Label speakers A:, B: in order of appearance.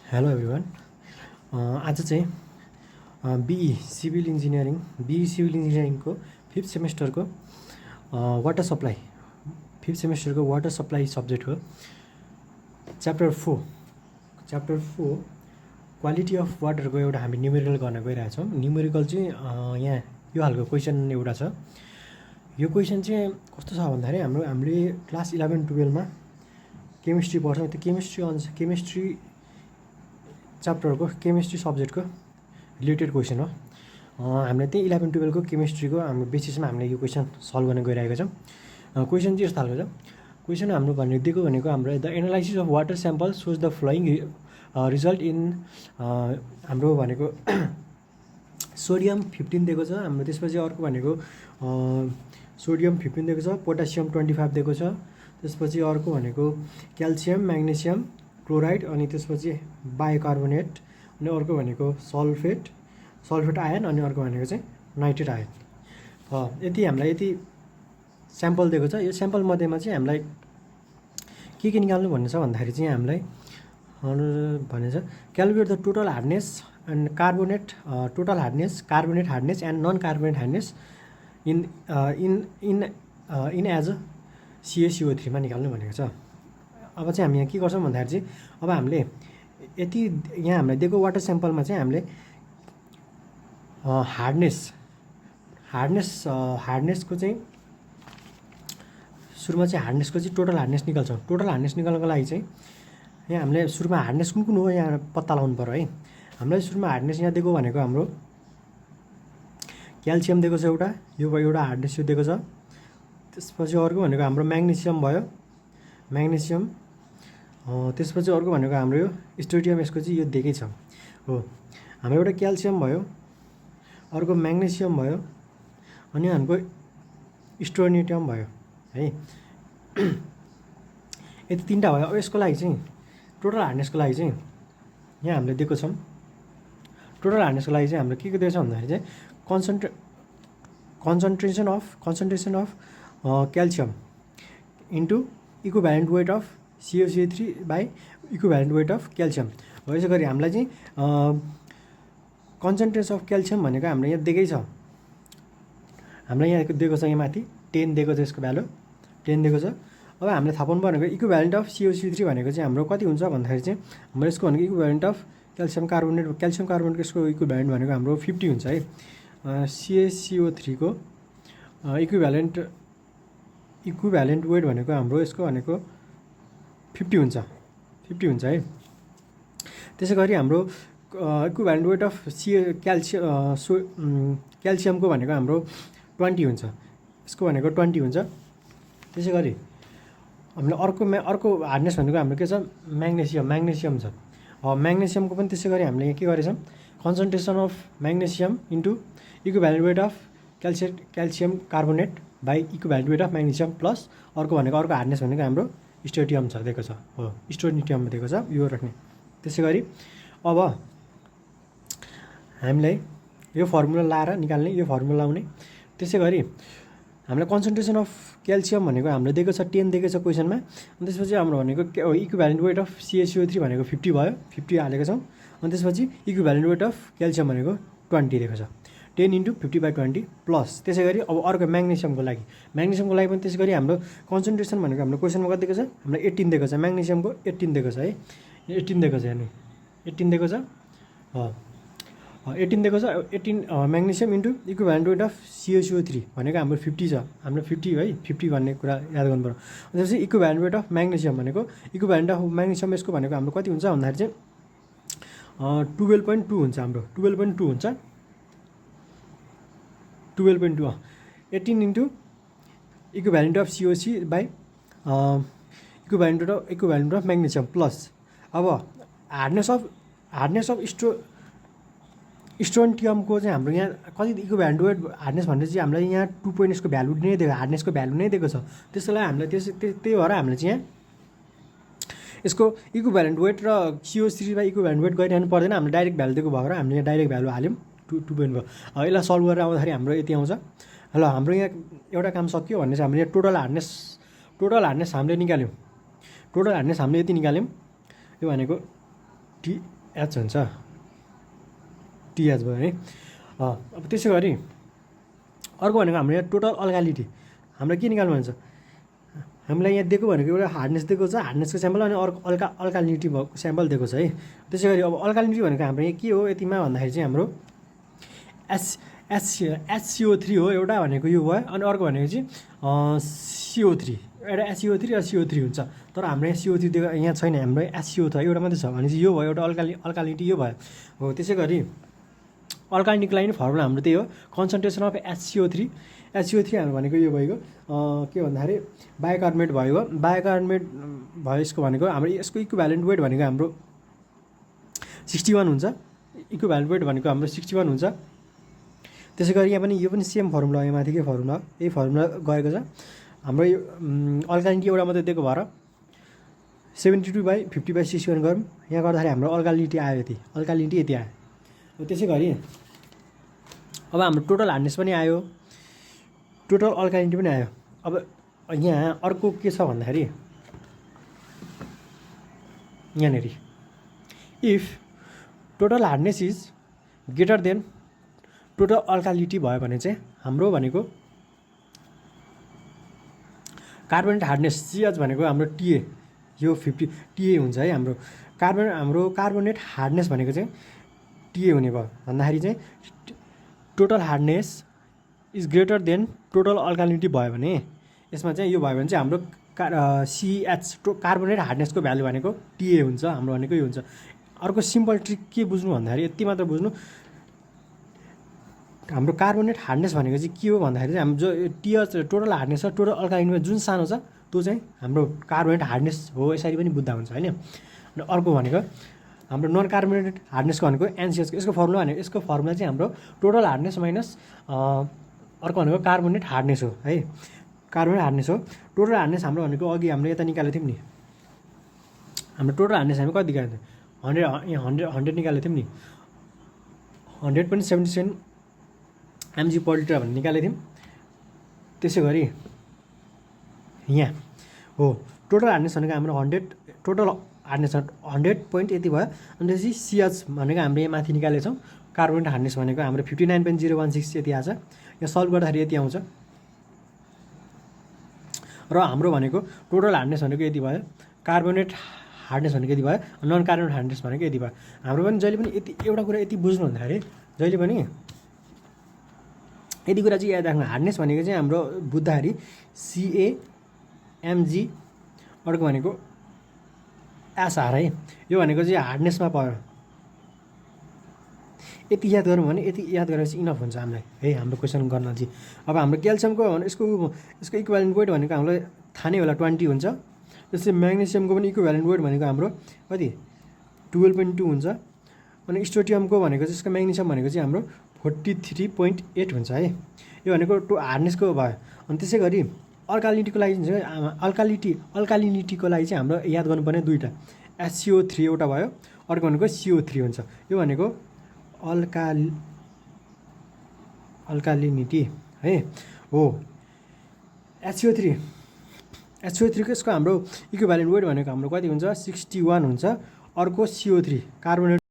A: Hello everyone. आज चाहिँ B E civil इन्जिनियरिङको फिफ्थ सेमेस्टरको वाटर सेमेस्टरको वाटर सप्लाई सब्जेक्ट हो। च्याप्टर 4 क्वालिटी अफ वाटरको एउटा हामी न्युमेरिकल गर्न गइरहेछौँ। न्युमेरिकल चाहिँ यहाँ यो खालको क्वेसन एउटा छ। यो क्वेसन चाहिँ कस्तो छ भन्दाखेरि हामीले क्लास 11-12मा केमिस्ट्री पढ्छौँ। त्यो केमिस्ट्री च्याप्टरको केमिस्ट्री सब्जेक्टको रिलेटेड क्वेसन हो। हामीले त्यही 11-12को केमिस्ट्रीको हाम्रो बेसिसमा हामीले यो क्वेसन सल्भ गर्न गइरहेको छौँ। क्वेसन चाहिँ यस्तो खालको छ। क्वेसन हाम्रो दिएको भनेको हाम्रो the analysis of water sample shows the following result in हाम्रो भनेको सोडियम 15 दिएको छ हाम्रो। त्यसपछि अर्को भनेको सोडियम 15 दिएको छ, पोटासियम 25 दिएको छ। त्यसपछि अर्को भनेको क्याल्सियम, म्याग्नेसियम, क्लोराइड, अनि त्यसपछि बायोकार्बोनेट, अनि अर्को भनेको सल्फेट आयन, अनि अर्को भनेको चाहिँ नाइट्रेट आयन। यति हामीलाई यति स्याम्पल दिएको छ। यो स्याम्पल मध्येमा चाहिँ हामीलाई के निकाल्नु भन्ने छ भन्दाखेरि चाहिँ हामीलाई भनेको छ calculate the total hardness and carbonate hardness and non carbonate hardness in as a CaCO3 निकाल्नु भनेको छ। अब चाहिँ हामी यहाँ के गर्छौँ भन्दाखेरि चाहिँ अब हामीले यति यहाँ हामीलाई दिएको वाटर स्याम्पलमा चाहिँ हामीले हार्डनेसको चाहिँ सुरुमा चाहिँ हार्डनेसको चाहिँ टोटल हार्डनेस निकाल्छौँ। टोटल हार्डनेस निकाल्नको लागि चाहिँ यहाँ हामीले सुरुमा हार्डनेस कुन हो यहाँ पत्ता लगाउनु पर्यो है। हामीलाई सुरुमा हार्डनेस यहाँ दिएको भनेको हाम्रो क्याल्सियम दिएको छ एउटा हार्डनेस यो दिएको छ। त्यसपछि अर्को भनेको हाम्रो म्याग्नेसियम भयो, त्यसपछि अर्को भनेको हाम्रो यो स्टोडियम, यसको चाहिँ यो दिएकै छ हो। हाम्रो एउटा क्याल्सियम भयो, अर्को म्याग्नेसियम भयो, अनि हाम्रो स्टोनियम भयो है। यति तिनवटा भयो। अब यसको लागि चाहिँ टोटल हार्डनेसको लागि चाहिँ यहाँ हामीले दिएको छौँ। टोटल हार्डनेसको लागि चाहिँ हाम्रो के दिएको छ भन्दाखेरि चाहिँ concentration of calcium into equivalent weight of CaCO3 by equivalent weight of calcium हो। यसो गरी हामीलाई चाहिँ कन्सन्ट्रेसन अफ क्याल्सियम भनेको हाम्रो यहाँ दिएकै छ। हामीलाई यहाँ दिएको छ, यहाँ माथि 10 दिएको छ, यसको भ्यालु 10 दिएको छ। अब हामीले थाहा पाउनु भनेको इक्विभ्यालेन्ट अफ CaCO3 भनेको चाहिँ हाम्रो कति हुन्छ भन्दाखेरि चाहिँ हाम्रो यसको भनेको इक्विभ्यालेन्ट अफ क्याल्सियम कार्बोनेटको यसको इक्विभ्यालेन्ट भनेको हाम्रो 50 हुन्छ है। CaCO3 को इक्विभ्यालेन्ट वेट भनेको हाम्रो यसको भनेको 50 हुन्छ है। त्यसै गरी हाम्रो इक्विभ्यालेन्ट वेट अफ क्याल्सियमको भनेको हाम्रो 20 हुन्छ, यसको भनेको 20 हुन्छ। त्यसै गरी हामीले अर्को हार्डनेस भनेको हाम्रो के छ, म्याग्नेसियम छ। म्याग्नेसियमको पनि त्यसै गरी हामीले के गरेछौँ, concentration of magnesium into equivalent weight of calcium carbonate by equivalent weight of magnesium plus अर्को हार्डनेस भनेको हाम्रो स्टोनियम छ दिएको छ हो, स्टोनियम दिएको छ यो राख्ने। त्यसै गरी अब हामीलाई यो फर्मुला लाएर निकाल्ने, यो फर्मुला लाउने। त्यसै गरी हामीलाई कन्सन्ट्रेसन अफ क्याल्सियम भनेको हाम्रो दिएको छ 10 दिएको छ क्वेसनमा। अनि त्यसपछि हाम्रो भनेको इक्विभ्यालेन्ट वेट अफ CaCO3 भनेको 50 भयो, 50 हालेको छौँ। अनि त्यसपछि इक्विभ्यालेन्ट वेट अफ क्याल्सियम भनेको 20 दिएको छ, 10 × 50/20 प्लस। त्यसै गरी अब अर्को म्याग्नेसियमको लागि पनि त्यसै गरी हाम्रो कन्सन्ट्रेसन भनेको हाम्रो क्वेसनमा कति दिएको छ, हामीलाई 18 दिएको छ। म्याग्नेसियमको 18 दिएको छ है, 18 दिएको छ, यानि 18 दिएको छ 18 दिएको छ। 18 magnesium into equivalent weight of CaCO3 भनेको हाम्रो 50 छ, हाम्रो 50 है, 50 भन्ने कुरा याद गर्नु पर्यो। त्यसपछि इक्विभ्यालेन्ट वेट अफ म्याग्नेसियम भनेको यसको भनेको हाम्रो कति हुन्छ भन्दाखेरि चाहिँ 12.2 हुन्छ, हाम्रो 12.2 हुन्छ, 12.2 18 into equivalent of CaCO3 by equivalent of magnesium plus. अब हार्डनेस अफ स्टोनियमको चाहिँ हाम्रो यहाँ कति इक्विभ्यालेन्ट वेट हार्डनेस भनेर चाहिँ हामीलाई यहाँ 2 पोइन्ट यसको भ्यालु नै दिएको, हार्डनेसको भ्यालु नै दिएको छ। त्यसलाई हामीलाई त्यही भएर हामीले चाहिँ यहाँ यसको इक्विभ्यालेन्ट वेट र CaCO3 बाई इक्विभ्यालेन्ट वेट गरिरहनु पर्दैन, हामीले डाइरेक्ट भ्यालु दिएको भएर हामीले यहाँ डाइरेक्ट भ्यालु हाल्यौँ 2 पोइन्ट भयो। यसलाई सल्भ गरेर आउँदाखेरि हाम्रो यति आउँछ। ल हाम्रो यहाँ एउटा काम सक्यो भन्ने चाहिँ हामीले यहाँ टोटल हार्डनेस हामीले निकाल्यौँ। टोटल हार्डनेस हामीले यति निकाल्यौँ, यो भनेको एच हुन्छ, टिएच भयो है। अब त्यसै गरी अर्को भनेको हाम्रो यहाँ टोटल अल्कालिटी हाम्रो के निकाल्नु भन्छ, हामीलाई यहाँ दिएको भनेको एउटा हार्डनेस दिएको छ, हार्डनेसको स्याम्पल, अनि अर्को अल्कालिटी भएको स्याम्पल दिएको छ है। त्यसै गरी अब अल्कालिटी भनेको हाम्रो यहाँ के हो यतिमा भन्दाखेरि चाहिँ हाम्रो HCO3 हो एउटा भनेको यो भयो, अनि अर्को भनेको चाहिँ CO3, एउटा SCO3 र CO3 हुन्छ। तर हाम्रो यहाँ CO3 दिएको यहाँ छैन, हाम्रो SCO छ एउटा मात्रै छ भने चाहिँ यो भयो एउटा अल्कालिटी यो भयो हो। त्यसै गरी अल्कालिटीको लागि फर्मुला हाम्रो त्यही हो, कन्सन्ट्रेसन अफ HCO3 हाम्रो भनेको यो भएको के भन्दाखेरि बायोकार्बोनेट भयो, बायोकार्बोनेट भयो यसको भनेको हाम्रो यसको इक्विभ्यालेन्ट वेट भनेको हाम्रो 61 हुन्छ, इक्विभ्यालेन्ट वेट भनेको हाम्रो 61 हुन्छ। त्यसै गरी यहाँ पनि यो पनि सेम फर्मुला हो, यो माथिकै फर्मुला, यही फर्मुला गएको छ हाम्रो। यो अल्कालिटी एउटा मात्रै दिएको भएर 72/50/61 गरौँ, यहाँ गर्दाखेरि हाम्रो अल्कालिटी आयो यति, अल्कालिटी यति आयो। त्यसै गरी अब हाम्रो टोटल हार्डनेस पनि आयो, टोटल अल्कालिटी पनि आयो। अब यहाँ अर्को के छ भन्दाखेरि यहाँनिर if total hardness is greater than total alkalinity भयो भने चाहिँ हाम्रो भनेको कार्बोनेट हार्डनेस CH भनेको हाम्रो TA यो 50 TA हुन्छ है। हाम्रो कार्बोनेट हार्डनेस भनेको चाहिँ TA हुने भयो भन्दाखेरि चाहिँ total hardness is greater than total alkalinity भयो भने यसमा चाहिँ यो भयो भने चाहिँ हाम्रो CH कार्बोनेट हार्डनेसको भ्यालु भनेको TA हुन्छ, हाम्रो भनेको यो हुन्छ। अर्को सिम्पल ट्रिक के बुझ्नु भन्दाखेरि यति मात्र बुझ्नु, हाम्रो कार्बोनेट हार्डनेस भनेको चाहिँ के हो भन्दाखेरि चाहिँ हाम्रो जो टिएच टोटल हार्डनेस र टोटल अल्कालिटीमा जुन सानो छ त्यो चाहिँ हाम्रो कार्बोनेट हार्डनेस हो, यसरी पनि बुझ्दा हुन्छ होइन। अनि अर्को भनेको हाम्रो नन कार्बोनेट हार्डनेसको भनेको NCH, यसको फर्मुला भनेको यसको फर्मुला चाहिँ हाम्रो टोटल हार्डनेस माइनस अर्को भनेको कार्बोनेट हार्डनेस हो है, कार्बोनेट हार्डनेस हो। टोटल हार्डनेस हाम्रो भनेको अघि हाम्रो यता निकालेको थियौँ नि, हाम्रो टोटल हार्डनेस हामी कति निकालेको थियौँ 100 निकालेको थियौँ नि, 100.77 mg/L भन्ने निकालेको थियौँ। त्यसै गरी यहाँ हो टोटल हार्डनेस भनेको हाम्रो 100 टोटल हार्डनेस 100 यति भयो। अनि त्यसपछि CH भनेको हाम्रो यहाँ माथि निकालेको छौँ, कार्बोनेट हार्डनेस भनेको हाम्रो 59.016 यति आएको छ, यहाँ सल्भ गर्दाखेरि यति आउँछ। र हाम्रो भनेको टोटल हार्डनेस भनेको यति भयो, कार्बोनेट हार्डनेस भनेको यति भयो, नन कार्बोनेट हार्डनेस भनेको यति भयो। हाम्रो पनि जहिले पनि यति एउटा कुरा यति बुझ्नु भन्दाखेरि जहिले पनि यति कुरा चाहिँ याद राख्नु, हार्डनेस भनेको चाहिँ हाम्रो बुझ्दाखेरि CAMG अर्को भनेको SR है, यो भनेको चाहिँ हार्डनेसमा पर्यो। यति याद गरौँ भने यति याद गरेपछि इनफ हुन्छ हामीलाई है हाम्रो क्वेसन गर्न चाहिँ। अब हाम्रो क्याल्सियमको भने यसको इक्विभ्यालेन्ट वेट भनेको हामीलाई थाहा नै होला 20 हुन्छ। त्यसै म्याग्नेसियमको पनि इक्विभ्यालेन्ट वेट भनेको हाम्रो कति 12.2 हुन्छ। अनि स्ट्रोटियमको भनेको चाहिँ यसको म्याग्नेसियम भनेको चाहिँ हाम्रो 43.8 हुन्छ है, यो भनेको हार्डनेसको भयो। अनि त्यसै गरी अल्कालिटीको लागि अल्कालिटीको लागि चाहिँ हाम्रो याद गर्नुपर्ने दुईवटा HCO3 एउटा भयो, अर्को भनेको CO3 हुन्छ। यो भनेको अल्कालिनिटी है हो। HCO3 को यसको हाम्रो इक्विभ्यालेन्ट वेट भनेको हाम्रो कति हुन्छ 61 हुन्छ। अर्को CO3 कार्बोनेट